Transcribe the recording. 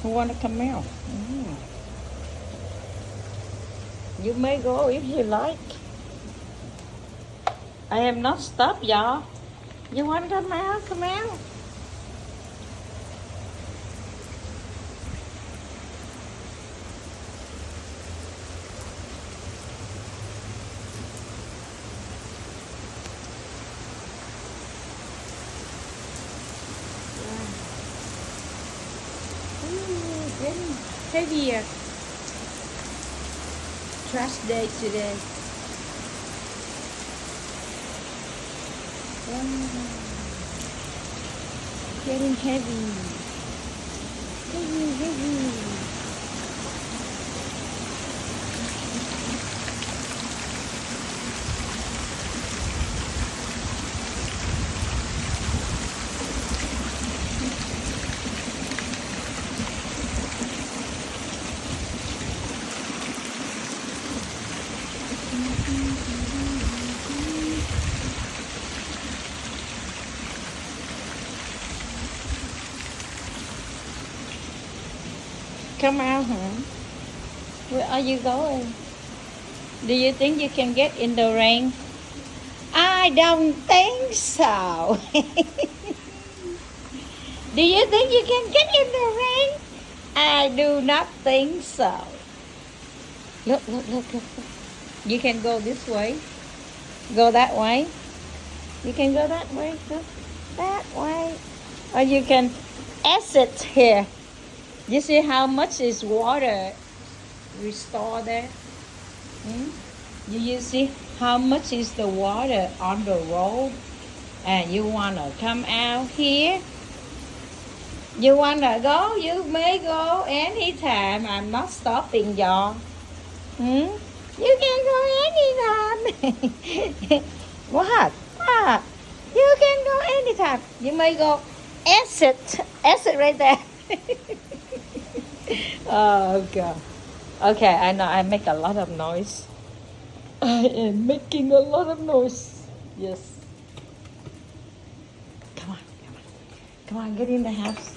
Who want to come out? You may go if you like. I have not stopped, y'all. You want to come out? Come out. Getting heavier. Trash day today. Getting heavy. Heavy. Come out, huh? Where are you going? Do you think you can get in the rain? I don't think so. Do you think you can get in the rain? I do not think so. Look. You can go this way. Go that way. You can go that way. Go that way. Or you can exit here. You see how much is water restored there? You see how much is the water on the road? And you want to come out here? You want to go? You may go anytime. I'm not stopping y'all. You can go anytime. What? You can go anytime. You may go exit right there. Oh God. Okay, I know I make a lot of noise. I am making a lot of noise. Yes. Come on, get in the house.